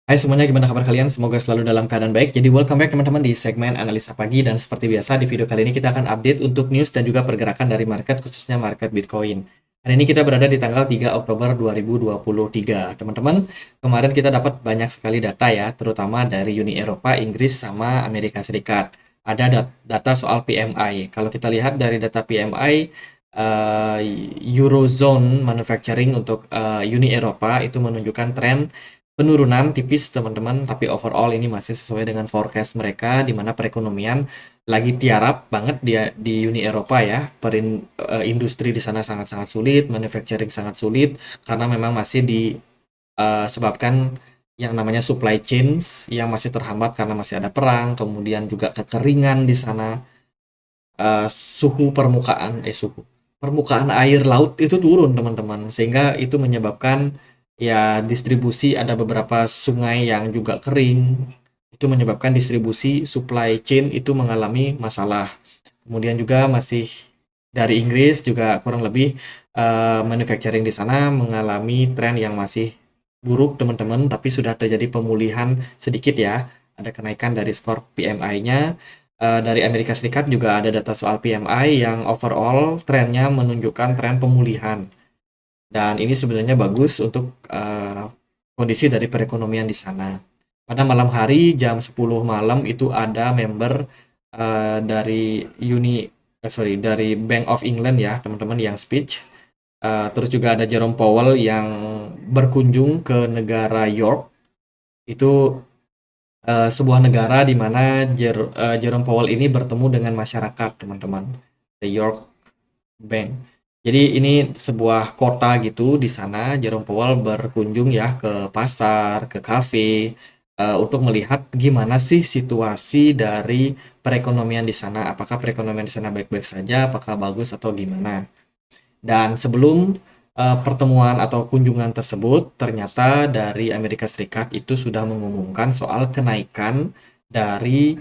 Hai semuanya, gimana kabar kalian? Semoga selalu dalam keadaan baik. Jadi welcome back teman-teman di segmen analisa pagi, dan seperti biasa di video kali ini kita akan update untuk news dan juga pergerakan dari market, khususnya market Bitcoin. Hari ini kita berada di tanggal 3 Oktober 2023. Teman-teman, kemarin kita dapat banyak sekali data ya, terutama dari Uni Eropa, Inggris, sama Amerika Serikat. Ada data soal PMI. Kalau kita lihat dari data PMI, eh, Eurozone Manufacturing untuk Uni Eropa itu menunjukkan tren penurunan tipis teman-teman, tapi overall ini masih sesuai dengan forecast mereka, di mana perekonomian lagi tiarap banget di Uni Eropa ya. Industri di sana sangat-sangat sulit, manufacturing sangat sulit karena memang masih disebabkan yang namanya supply chains yang masih terhambat karena masih ada perang, kemudian juga kekeringan di sana. Suhu permukaan air laut itu turun teman-teman, sehingga itu menyebabkan ya distribusi, ada beberapa sungai yang juga kering, itu menyebabkan distribusi supply chain itu mengalami masalah. Kemudian juga masih dari Inggris juga kurang lebih manufacturing di sana mengalami tren yang masih buruk teman-teman, tapi sudah terjadi pemulihan sedikit ya, ada kenaikan dari skor PMI-nya. Dari Amerika Serikat juga ada data soal PMI yang overall trennya menunjukkan tren pemulihan. Dan ini sebenarnya bagus untuk kondisi dari perekonomian di sana. Pada malam hari jam 10 malam itu ada member dari Bank of England ya, teman-teman, yang speech. Terus juga ada Jerome Powell yang berkunjung ke negara York. Itu sebuah negara di mana Jerome Powell ini bertemu dengan masyarakat, teman-teman. The York Bank. Jadi ini sebuah kota gitu di sana. Jerome Powell berkunjung ya ke pasar, ke kafe, untuk melihat gimana sih situasi dari perekonomian di sana. Apakah perekonomian di sana baik-baik saja, apakah bagus atau gimana. Dan sebelum pertemuan atau kunjungan tersebut, ternyata dari Amerika Serikat itu sudah mengumumkan soal kenaikan dari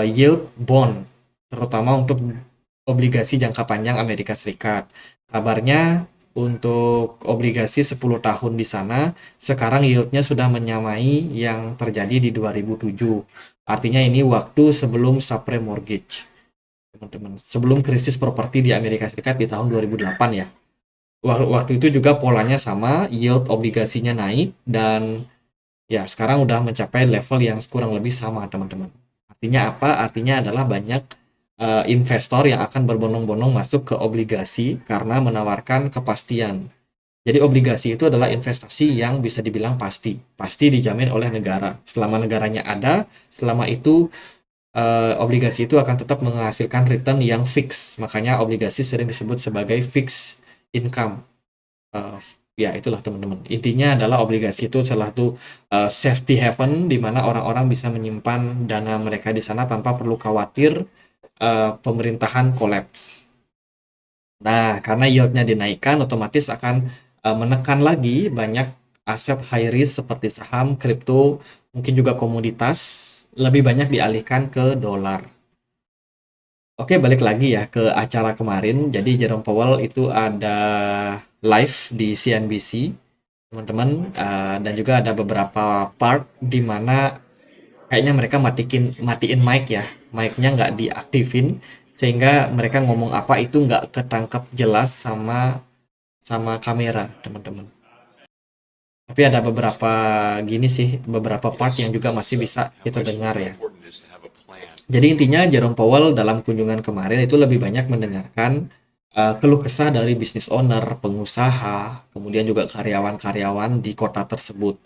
yield bond, terutama untuk obligasi jangka panjang Amerika Serikat. Kabarnya untuk obligasi 10 tahun di sana, sekarang yieldnya sudah menyamai yang terjadi di 2007. Artinya ini waktu sebelum subprime mortgage, teman-teman. Sebelum krisis properti di Amerika Serikat di tahun 2008 ya. Waktu itu juga polanya sama, yield obligasinya naik, dan ya sekarang udah mencapai level yang kurang lebih sama, teman-teman. Artinya apa? Artinya adalah banyak investor yang akan berbondong-bondong masuk ke obligasi karena menawarkan kepastian. Jadi obligasi itu adalah investasi yang bisa dibilang pasti. Pasti dijamin oleh negara. Selama negaranya ada, selama itu obligasi itu akan tetap menghasilkan return yang fix. Makanya obligasi sering disebut sebagai fixed income. Eh, ya itulah teman-teman. Intinya adalah obligasi itu salah satu safety haven di mana orang-orang bisa menyimpan dana mereka di sana tanpa perlu khawatir pemerintahan kolaps. Nah, karena yieldnya dinaikkan, otomatis akan menekan lagi banyak aset high risk seperti saham, kripto, mungkin juga komoditas, lebih banyak dialihkan ke dolar. Oke, balik lagi ya ke acara kemarin. Jadi Jerome Powell itu ada live di CNBC, teman-teman, dan juga ada beberapa part di mana kayaknya mereka matiin mic ya, mic-nya nggak diaktifin, sehingga mereka ngomong apa itu nggak ketangkap jelas sama sama kamera, teman-teman. Tapi ada beberapa gini sih, beberapa part yang juga masih bisa kita dengar ya. Jadi intinya Jerome Powell dalam kunjungan kemarin itu lebih banyak mendengarkan keluh kesah dari business owner, pengusaha, kemudian juga karyawan-karyawan di kota tersebut.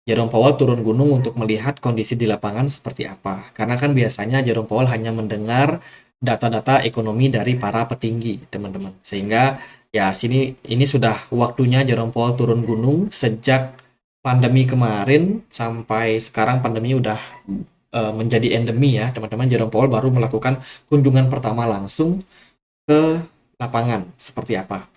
Jerome Powell turun gunung untuk melihat kondisi di lapangan seperti apa. Karena kan biasanya Jerome Powell hanya mendengar data-data ekonomi dari para petinggi, teman-teman. Sehingga ya ini sudah waktunya Jerome Powell turun gunung. Sejak pandemi kemarin sampai sekarang pandemi udah menjadi endemi ya, teman-teman. Jerome Powell baru melakukan kunjungan pertama langsung ke lapangan seperti apa.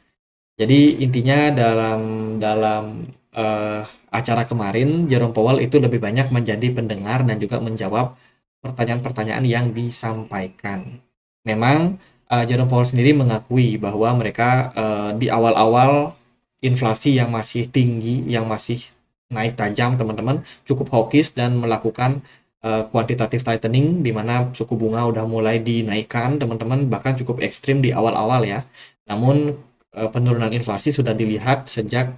Jadi intinya dalam dalam eh, acara kemarin, Jerome Powell itu lebih banyak menjadi pendengar dan juga menjawab pertanyaan-pertanyaan yang disampaikan. Memang Jerome Powell sendiri mengakui bahwa mereka di awal-awal inflasi yang masih tinggi, yang masih naik tajam teman-teman, cukup hawkish dan melakukan quantitative tightening di mana suku bunga udah mulai dinaikkan teman-teman, bahkan cukup ekstrim di awal-awal ya. Namun penurunan inflasi sudah dilihat sejak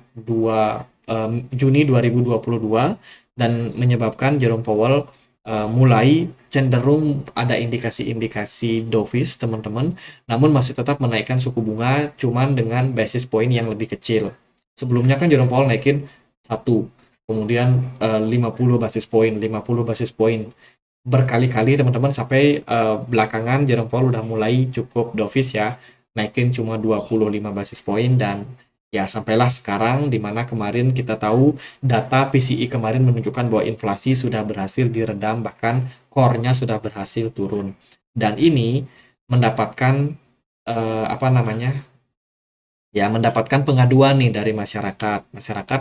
Juni 2022 dan menyebabkan Jerome Powell mulai cenderung ada indikasi-indikasi dovish teman-teman, namun masih tetap menaikkan suku bunga cuman dengan basis point yang lebih kecil. Sebelumnya kan Jerome Powell naikin 1, kemudian 50 basis point, 50 basis point berkali-kali teman-teman, sampai belakangan Jerome Powell udah mulai cukup dovish ya, naikin cuma 25 basis point, dan ya sampailah sekarang di mana kemarin kita tahu data PCE kemarin menunjukkan bahwa inflasi sudah berhasil diredam, bahkan core-nya sudah berhasil turun. Dan ini mendapatkan apa namanya? Ya, mendapatkan pengaduan nih dari masyarakat. Masyarakat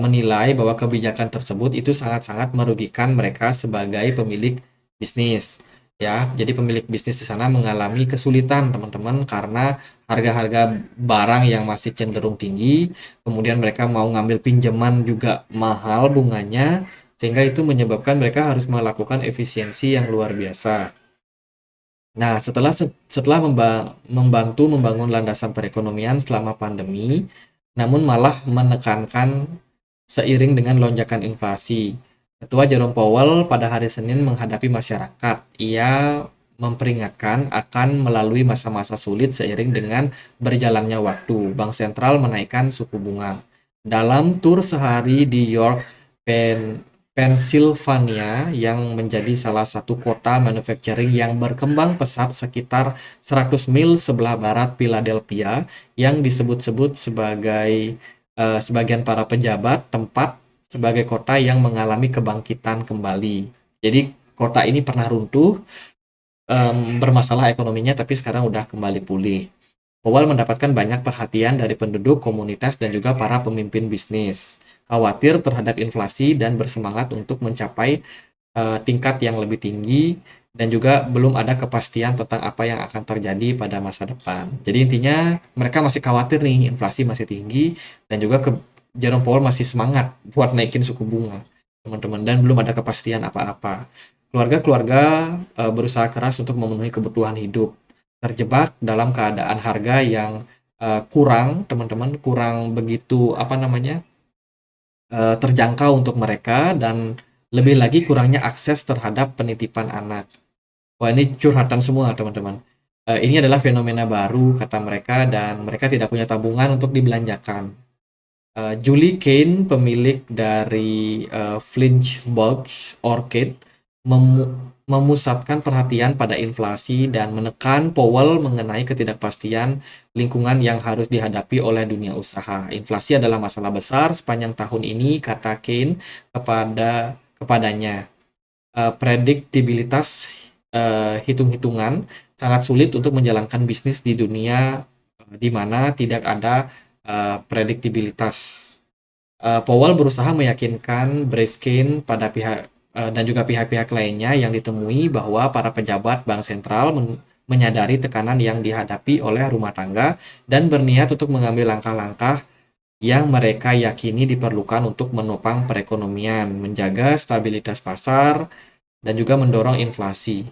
menilai bahwa kebijakan tersebut itu sangat-sangat merugikan mereka sebagai pemilik bisnis. Ya, jadi pemilik bisnis di sana mengalami kesulitan teman-teman karena harga-harga barang yang masih cenderung tinggi, kemudian mereka mau ngambil pinjaman juga mahal bunganya, sehingga itu menyebabkan mereka harus melakukan efisiensi yang luar biasa. Nah, setelah membantu membangun landasan perekonomian selama pandemi, namun malah menekankan seiring dengan lonjakan inflasi. Ketua Jerome Powell pada hari Senin menghadapi masyarakat. Ia memperingatkan akan melalui masa-masa sulit seiring dengan berjalannya waktu. Bank sentral menaikkan suku bunga. Dalam tur sehari di York, Pennsylvania, yang menjadi salah satu kota manufacturing yang berkembang pesat sekitar 100 mil sebelah barat Philadelphia, yang disebut-sebut sebagai sebagian para pejabat tempat sebagai kota yang mengalami kebangkitan kembali. Jadi kota ini pernah runtuh, bermasalah ekonominya, tapi sekarang udah kembali pulih. Powell mendapatkan banyak perhatian dari penduduk, komunitas, dan juga para pemimpin bisnis. Khawatir terhadap inflasi dan bersemangat untuk mencapai tingkat yang lebih tinggi, dan juga belum ada kepastian tentang apa yang akan terjadi pada masa depan. Jadi intinya mereka masih khawatir nih, inflasi masih tinggi, dan juga Jerome Powell masih semangat buat naikin suku bunga, teman-teman, dan belum ada kepastian apa-apa. Keluarga-keluarga berusaha keras untuk memenuhi kebutuhan hidup, terjebak dalam keadaan harga yang kurang, teman-teman, kurang begitu apa namanya, terjangkau untuk mereka, dan lebih lagi kurangnya akses terhadap penitipan anak. Wah, ini curhatan semua teman-teman. Ini adalah fenomena baru kata mereka, dan mereka tidak punya tabungan untuk dibelanjakan. Julie Kane, pemilik dari Flinchburg Orchid, memusatkan perhatian pada inflasi dan menekan Powell mengenai ketidakpastian lingkungan yang harus dihadapi oleh dunia usaha. Inflasi adalah masalah besar sepanjang tahun ini, kata Kane kepadanya. Prediktibilitas hitung-hitungan sangat sulit untuk menjalankan bisnis di dunia di mana tidak ada prediktibilitas. Powell berusaha meyakinkan Breskin pada pihak dan juga pihak-pihak lainnya yang ditemui bahwa para pejabat bank sentral menyadari tekanan yang dihadapi oleh rumah tangga dan berniat untuk mengambil langkah-langkah yang mereka yakini diperlukan untuk menopang perekonomian, menjaga stabilitas pasar, dan juga mendorong inflasi.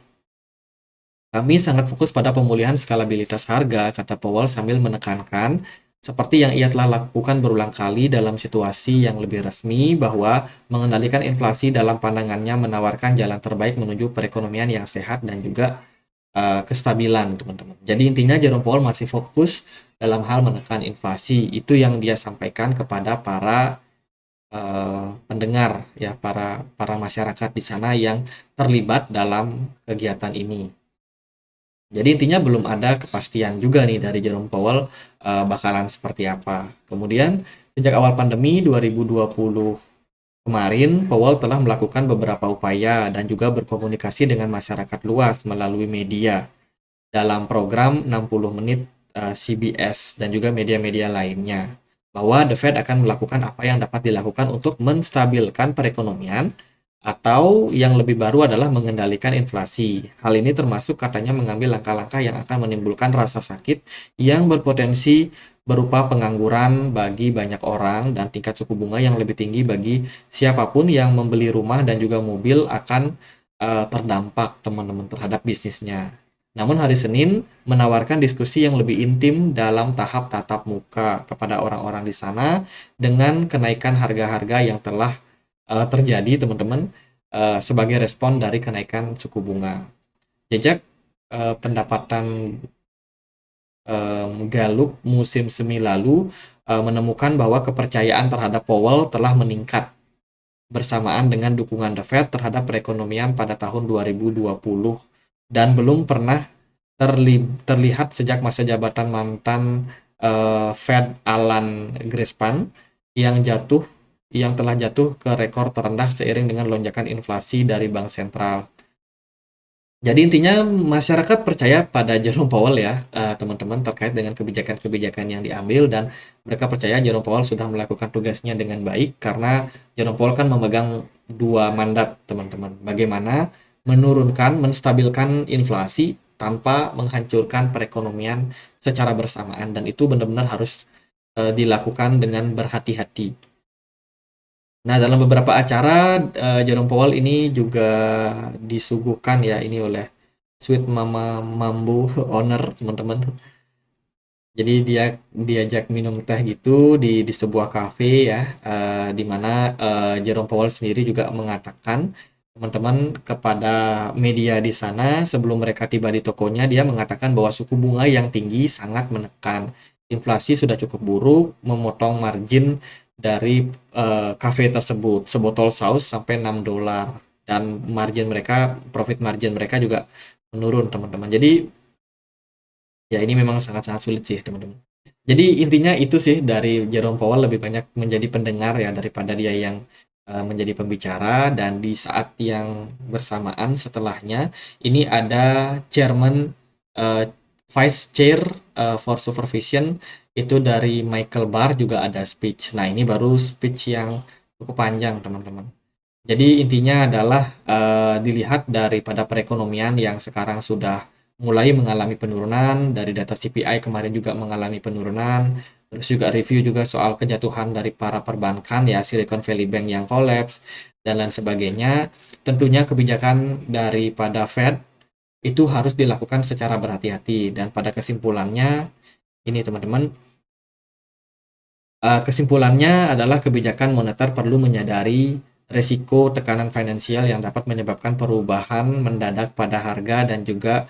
Kami sangat fokus pada pemulihan skalabilitas harga, kata Powell sambil menekankan, seperti yang ia telah lakukan berulang kali dalam situasi yang lebih resmi, bahwa mengendalikan inflasi dalam pandangannya menawarkan jalan terbaik menuju perekonomian yang sehat dan juga kestabilan, teman-teman. Jadi intinya Jerome Powell masih fokus dalam hal menekan inflasi. Itu yang dia sampaikan kepada para pendengar ya, para masyarakat di sana yang terlibat dalam kegiatan ini. Jadi intinya belum ada kepastian juga nih dari Jerome Powell bakalan seperti apa. Kemudian sejak awal pandemi 2020 kemarin, Powell telah melakukan beberapa upaya dan juga berkomunikasi dengan masyarakat luas melalui media dalam program 60 menit CBS dan juga media-media lainnya, bahwa The Fed akan melakukan apa yang dapat dilakukan untuk menstabilkan perekonomian, atau yang lebih baru adalah mengendalikan inflasi. Hal ini termasuk katanya mengambil langkah-langkah yang akan menimbulkan rasa sakit yang berpotensi berupa pengangguran bagi banyak orang dan tingkat suku bunga yang lebih tinggi bagi siapapun yang membeli rumah dan juga mobil akan terdampak teman-teman terhadap bisnisnya. Namun hari Senin menawarkan diskusi yang lebih intim dalam tahap tatap muka kepada orang-orang di sana dengan kenaikan harga-harga yang telah terjadi teman-teman sebagai respon dari kenaikan suku bunga. Jejak pendapatan Gallup musim semi lalu menemukan bahwa kepercayaan terhadap Powell telah meningkat bersamaan dengan dukungan The Fed terhadap perekonomian pada tahun 2020 dan belum pernah terlihat sejak masa jabatan mantan Fed Alan Greenspan yang telah jatuh ke rekor terendah seiring dengan lonjakan inflasi dari bank sentral. Jadi intinya masyarakat percaya pada Jerome Powell ya, teman-teman, terkait dengan kebijakan-kebijakan yang diambil, dan mereka percaya Jerome Powell sudah melakukan tugasnya dengan baik karena Jerome Powell kan memegang dua mandat, teman-teman. Bagaimana menurunkan, menstabilkan inflasi tanpa menghancurkan perekonomian secara bersamaan, dan itu benar-benar harus dilakukan dengan berhati-hati. Nah, dalam beberapa acara Jerome Powell ini juga disuguhkan ya ini oleh Sweet Mama Mambo owner, teman-teman. Jadi dia diajak minum teh gitu di sebuah kafe ya, di mana Jerome Powell sendiri juga mengatakan teman-teman kepada media di sana sebelum mereka tiba di tokonya, dia mengatakan bahwa suku bunga yang tinggi sangat menekan. Inflasi sudah cukup buruk, memotong margin dari kafe tersebut. Sebotol saus sampai $6 dan margin mereka, profit margin mereka juga menurun, teman-teman. Jadi ya ini memang sangat-sangat sulit sih, teman-teman. Jadi intinya itu sih, dari Jerome Powell lebih banyak menjadi pendengar ya daripada dia yang menjadi pembicara. Dan di saat yang bersamaan setelahnya ini ada chairman vice chair for supervision itu dari Michael Barr juga ada speech. Nah, ini baru speech yang cukup panjang, teman-teman. Jadi intinya adalah dilihat daripada perekonomian yang sekarang sudah mulai mengalami penurunan, dari data CPI kemarin juga mengalami penurunan, terus juga review juga soal kejatuhan dari para perbankan ya, Silicon Valley Bank yang collapse dan lain sebagainya. Tentunya kebijakan daripada Fed itu harus dilakukan secara berhati-hati, dan pada kesimpulannya ini teman-teman, kesimpulannya adalah kebijakan moneter perlu menyadari resiko tekanan finansial yang dapat menyebabkan perubahan mendadak pada harga dan juga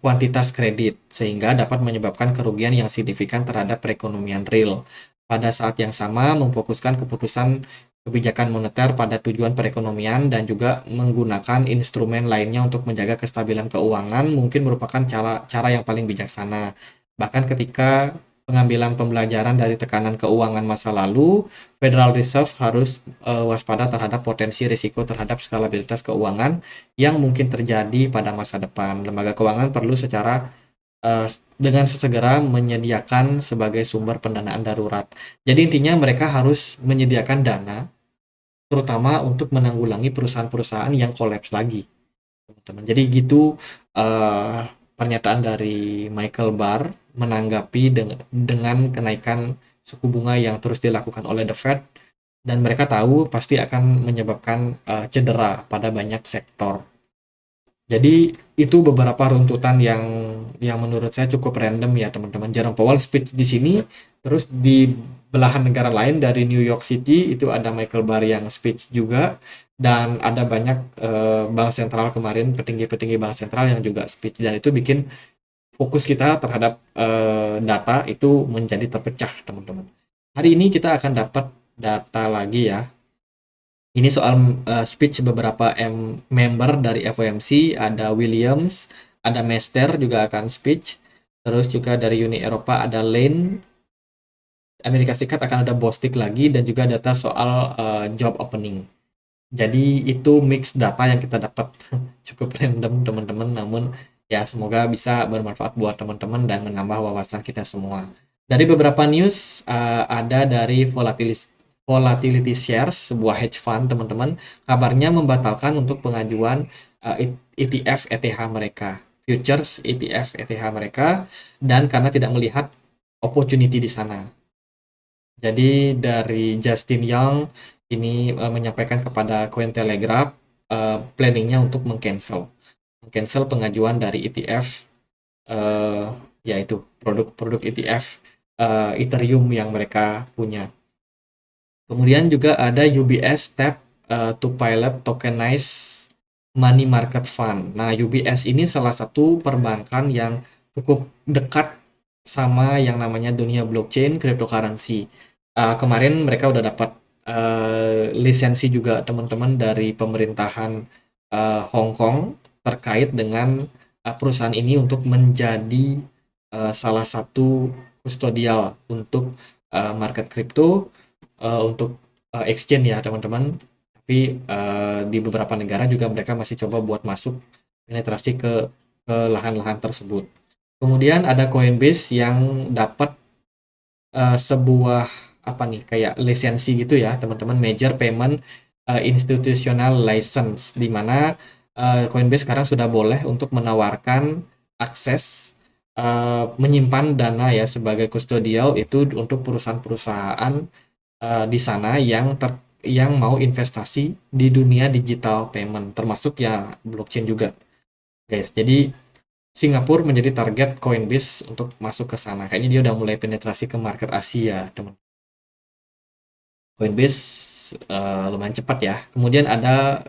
kuantitas kredit, sehingga dapat menyebabkan kerugian yang signifikan terhadap perekonomian real. Pada saat yang sama, memfokuskan keputusan kebijakan moneter pada tujuan perekonomian dan juga menggunakan instrumen lainnya untuk menjaga kestabilan keuangan mungkin merupakan cara yang paling bijaksana. Bahkan ketika pengambilan pembelajaran dari tekanan keuangan masa lalu, Federal Reserve harus waspada terhadap potensi risiko terhadap skalabilitas keuangan yang mungkin terjadi pada masa depan. Lembaga keuangan perlu dengan sesegera menyediakan sebagai sumber pendanaan darurat. Jadi intinya mereka harus menyediakan dana, terutama untuk menanggulangi perusahaan-perusahaan yang kolaps lagi, teman-teman. Jadi gitu pernyataan dari Michael Barr menanggapi dengan kenaikan suku bunga yang terus dilakukan oleh The Fed, dan mereka tahu pasti akan menyebabkan cedera pada banyak sektor. Jadi itu beberapa runtutan yang menurut saya cukup random ya, teman-teman. Jerome Powell speech di sini, terus di belahan negara lain dari New York City itu ada Michael Barr yang speech juga, dan ada banyak bank sentral kemarin, petinggi-petinggi bank sentral yang juga speech, dan itu bikin fokus kita terhadap data itu menjadi terpecah, teman-teman. Hari ini kita akan dapat data lagi ya. Ini soal speech beberapa member dari FOMC, ada Williams, ada Mester juga akan speech, terus juga dari Uni Eropa ada Lane, Amerika Serikat akan ada Bostic lagi, dan juga data soal job opening. Jadi itu mix data yang kita dapat cukup random, teman-teman, namun ya semoga bisa bermanfaat buat teman-teman dan menambah wawasan kita semua. Dari beberapa news, ada dari Volatility Shares, sebuah hedge fund, teman-teman, kabarnya membatalkan untuk pengajuan ETF ETH mereka, futures ETF ETH mereka, dan karena tidak melihat opportunity di sana. Jadi dari Justin Young ini menyampaikan kepada Cointelegraph planningnya untuk mengcancel pengajuan dari ETF, yaitu produk-produk ETF Ethereum yang mereka punya. Kemudian juga ada UBS Tap to Pilot Tokenized Money Market Fund. Nah, UBS ini salah satu perbankan yang cukup dekat sama yang namanya dunia blockchain, cryptocurrency. Kemarin mereka udah dapat lisensi juga teman-teman dari pemerintahan Hong Kong terkait dengan perusahaan ini untuk menjadi salah satu kustodial untuk market kripto, untuk exchange ya teman-teman. Tapi di beberapa negara juga mereka masih coba buat masuk penetrasi ke lahan-lahan tersebut. Kemudian ada Coinbase yang dapat sebuah apa nih kayak lisensi gitu ya teman-teman, Major Payment Institutional License, di mana Coinbase sekarang sudah boleh untuk menawarkan akses menyimpan dana ya sebagai kustodial itu untuk perusahaan-perusahaan di sana yang mau investasi di dunia digital payment, termasuk ya blockchain juga, guys. Jadi Singapura menjadi target Coinbase untuk masuk ke sana. Kayaknya dia udah mulai penetrasi ke market Asia, teman. Coinbase lumayan cepat ya. Kemudian ada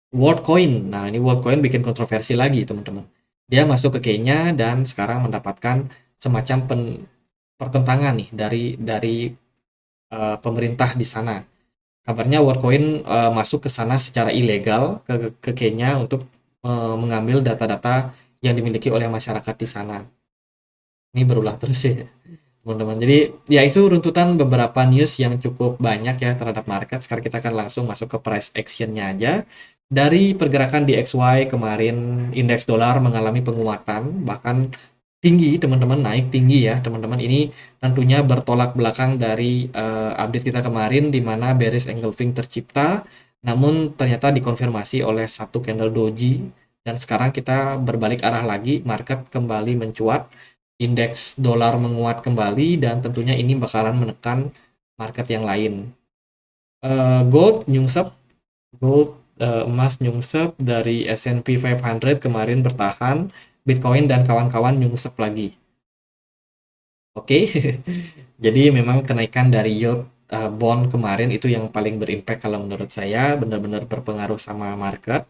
WorldCoin. Nah, ini WorldCoin bikin kontroversi lagi, teman-teman. Dia masuk ke Kenya dan sekarang mendapatkan semacam pertentangan nih dari pemerintah di sana. Kabarnya WorldCoin masuk ke sana secara ilegal ke Kenya untuk mengambil data-data yang dimiliki oleh masyarakat di sana. Ini berulang terus ya, teman-teman. Jadi ya itu runtutan beberapa news yang cukup banyak ya terhadap market. Sekarang kita akan langsung masuk ke price action-nya aja. Dari pergerakan di XY kemarin, indeks dolar mengalami penguatan, bahkan tinggi teman-teman, naik tinggi ya teman-teman. Ini tentunya bertolak belakang dari update kita kemarin di mana bearish engulfing tercipta, namun ternyata dikonfirmasi oleh satu candle doji, dan sekarang kita berbalik arah lagi, market kembali mencuat, indeks dolar menguat kembali, dan tentunya ini bakalan menekan market yang lain. Gold nyungsep, emas nyungsep dari S&P 500 kemarin bertahan, Bitcoin dan kawan-kawan nyungsep lagi. Oke, jadi memang kenaikan dari yield bond kemarin itu yang paling berimpact kalau menurut saya, benar-benar berpengaruh sama market.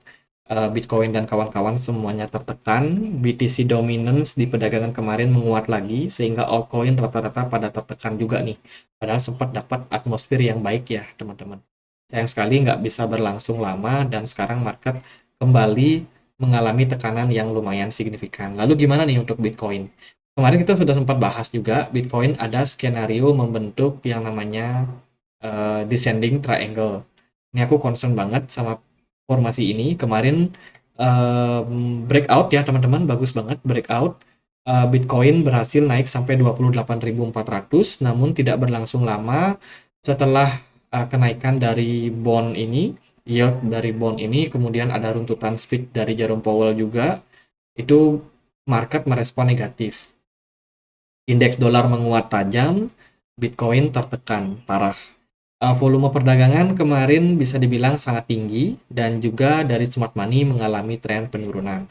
Bitcoin dan kawan-kawan semuanya tertekan, BTC dominance di perdagangan kemarin menguat lagi, sehingga altcoin rata-rata pada tertekan juga nih. Padahal sempat dapat atmosfer yang baik ya teman-teman. Sayang sekali nggak bisa berlangsung lama dan sekarang market kembali mengalami tekanan yang lumayan signifikan. Lalu gimana nih untuk Bitcoin? Kemarin kita sudah sempat bahas juga, Bitcoin ada skenario membentuk yang namanya descending triangle. Ini aku concern banget sama formasi ini. Kemarin breakout ya teman-teman, bagus banget breakout. Bitcoin berhasil naik sampai 28.400, namun tidak berlangsung lama setelah kenaikan dari bond ini, yield dari bond ini, kemudian ada runtutan speech dari Jerome Powell juga, itu market merespon negatif. Indeks dolar menguat tajam, Bitcoin tertekan parah. Volume perdagangan kemarin bisa dibilang sangat tinggi dan juga dari smart money mengalami tren penurunan.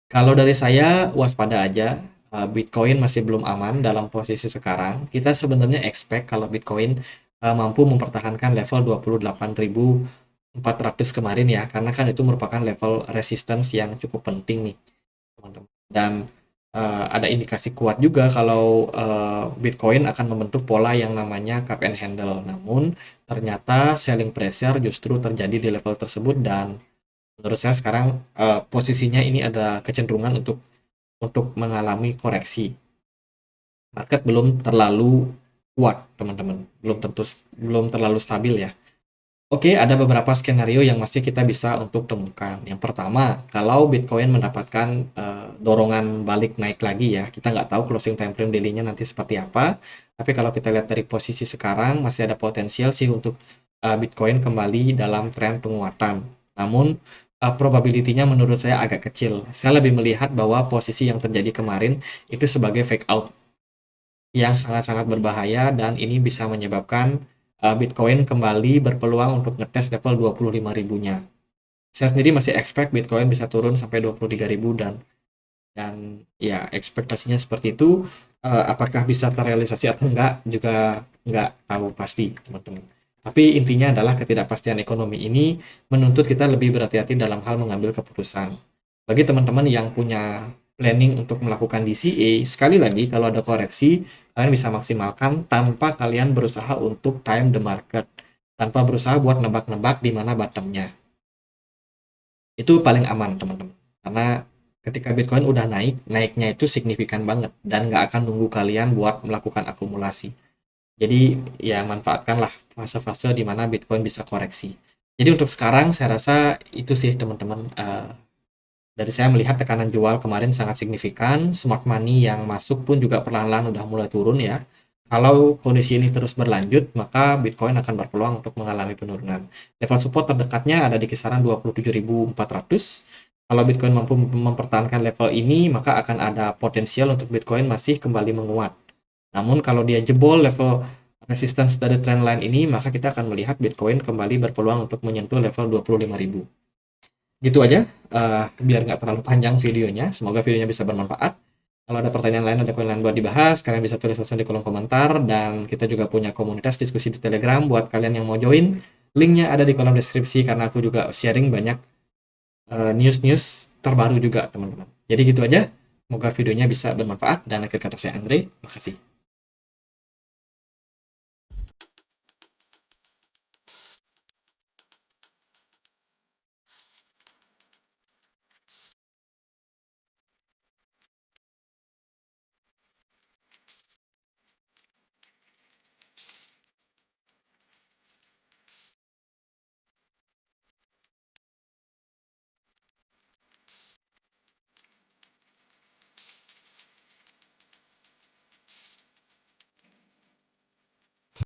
Kalau dari saya waspada aja, Bitcoin masih belum aman dalam posisi sekarang. Kita sebenarnya expect kalau Bitcoin mampu mempertahankan level 28.400 kemarin ya, karena kan itu merupakan level resistance yang cukup penting nih, teman-teman. Dan ada indikasi kuat juga kalau Bitcoin akan membentuk pola yang namanya cup and handle. Namun ternyata selling pressure justru terjadi di level tersebut, dan menurut saya sekarang posisinya ini ada kecenderungan untuk mengalami koreksi. Market belum terlalu kuat, teman-teman. Belum terlalu stabil ya. Oke, ada beberapa skenario yang masih kita bisa untuk temukan. Yang pertama, kalau Bitcoin mendapatkan dorongan balik naik lagi ya, kita nggak tahu closing time frame daily-nya nanti seperti apa. Tapi kalau kita lihat dari posisi sekarang, masih ada potensial sih untuk Bitcoin kembali dalam tren penguatan. Namun, probability-nya menurut saya agak kecil. Saya lebih melihat bahwa posisi yang terjadi kemarin itu sebagai fake out. yang sangat-sangat berbahaya, dan ini bisa menyebabkan Bitcoin kembali berpeluang untuk ngetes level 25.000-nya. Saya sendiri masih expect Bitcoin bisa turun sampai 23.000, dan ya ekspektasinya seperti itu. Apakah bisa terrealisasi atau enggak juga nggak tahu pasti, teman-teman. Tapi intinya adalah ketidakpastian ekonomi ini menuntut kita lebih berhati-hati dalam hal mengambil keputusan. Bagi teman-teman yang punya planning untuk melakukan DCA, sekali lagi kalau ada koreksi, kalian bisa maksimalkan tanpa kalian berusaha untuk time the market, tanpa berusaha buat nebak-nebak di mana bottomnya. Itu paling aman, teman-teman. Karena ketika Bitcoin udah naik, naiknya itu signifikan banget dan nggak akan nunggu kalian buat melakukan akumulasi. Jadi ya manfaatkanlah fase-fase di mana Bitcoin bisa koreksi. Jadi untuk sekarang saya rasa itu sih, teman-teman. Dari saya melihat tekanan jual kemarin sangat signifikan, smart money yang masuk pun juga perlahan-lahan udah mulai turun ya. Kalau kondisi ini terus berlanjut, maka Bitcoin akan berpeluang untuk mengalami penurunan. Level support terdekatnya ada di kisaran 27.400. Kalau Bitcoin mampu mempertahankan level ini, maka akan ada potensial untuk Bitcoin masih kembali menguat. Namun kalau dia jebol level resistance dari trendline ini, maka kita akan melihat Bitcoin kembali berpeluang untuk menyentuh level 25.000. Gitu aja, biar nggak terlalu panjang videonya. Semoga videonya bisa bermanfaat. Kalau ada pertanyaan lain, ada koin lain buat dibahas, kalian bisa tulis langsung di kolom komentar. Dan kita juga punya komunitas diskusi di Telegram buat kalian yang mau join. Linknya ada di kolom deskripsi, karena aku juga sharing banyak news-news terbaru juga, teman-teman. Jadi gitu aja. Semoga videonya bisa bermanfaat. Dan akhir kata saya Andre, makasih.